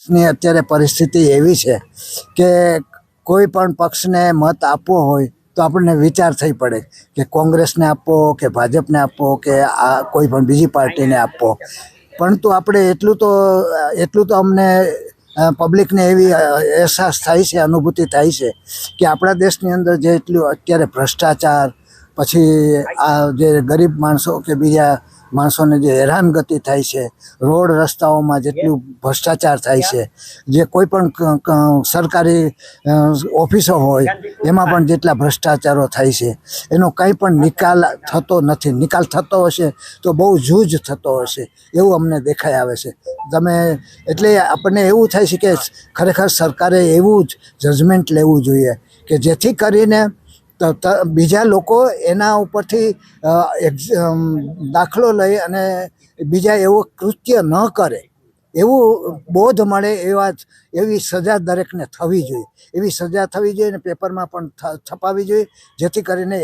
દેશની અત્યારે પરિસ્થિતિ એવી છે કે કોઈ પણ પક્ષને મત આપવો હોય તો આપણને વિચાર થઈ પડે કે કોંગ્રેસને આપવો કે ભાજપને આપવો કે આ કોઈ પણ બીજી પાર્ટીને આપવો. પરંતુ આપણે એટલું તો અમને પબ્લિકને એવી અહેસાસ થાય છે, અનુભૂતિ થાય છે કે આપણા દેશની અંદર જેટલું અત્યારે ભ્રષ્ટાચાર, પછી આ જે ગરીબ માણસો કે બીજા માણસોને જે હેરાનગતિ થાય છે, રોડ રસ્તાઓમાં જેટલું ભ્રષ્ટાચાર થાય છે, જે કોઈ પણ સરકારી ઓફિસો હોય એમાં પણ જેટલા ભ્રષ્ટાચારો થાય છે એનો કંઈ પણ નિકાલ થતો નથી. નિકાલ થતો હશે તો બહુ જૂજ થતો હશે એવું અમને દેખાઈ આવે છે. એટલે આપણને એવું થાય છે કે ખરેખર સરકારે એવું જ જજમેન્ટ લેવું જોઈએ કે જેથી કરીને બીજા લોકો એના ઉપરથી દાખલો લઈ અને બીજા એવો કૃત્ય ન કરે, એવું બોધ મળે એવી સજા દરેકને થવી જોઈએ. એવી સજા થવી જોઈએ અને પેપરમાં પણ છપાવી જોઈએ, જેથી કરીને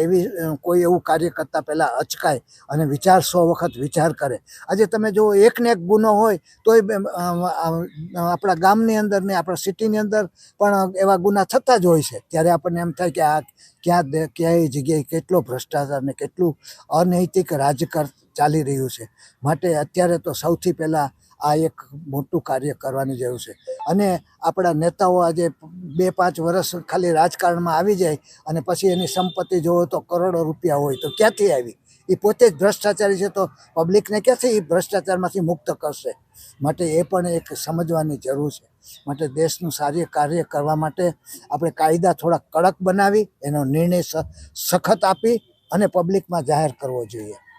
કોઈ એવું કાર્ય કરતાં પહેલાં અચકાય અને 100 વખત વિચાર કરે. આજે તમે જો એકને એક ગુનો હોય તોય આપણા ગામની અંદર ને આપણા સિટીની અંદર પણ એવા ગુના થતા જ હોય છે. ત્યારે આપણને એમ થાય કે આ ક્યાંય જગ્યાએ કેટલો ભ્રષ્ટાચાર ને કેટલું અનૈતિક રાજકારણ ચાલી રહ્યું છે. માટે અત્યારે તો સૌથી પહેલાં આ એક મોટું કાર્ય કરવાની જરૂર છે. અને આપણા નેતાઓ આજે 2-5 વર્ષ ખાલી રાજકારણમાં આવી જાય અને પછી એની સંપત્તિ જોવો તો કરોડો રૂપિયા હોય તો ક્યાંથી આવી? એ પોતે જ ભ્રષ્ટાચારી છે તો પબ્લિકને ક્યાંથી એ ભ્રષ્ટાચારમાંથી મુક્ત કરશે? માટે એ પણ એક સમજવાની જરૂર છે. માટે દેશનું સારું કાર્ય કરવા માટે આપણે કાયદા થોડા કડક બનાવી એનો નિર્ણય સખત આપી અને પબ્લિકમાં જાહેર કરવો જોઈએ.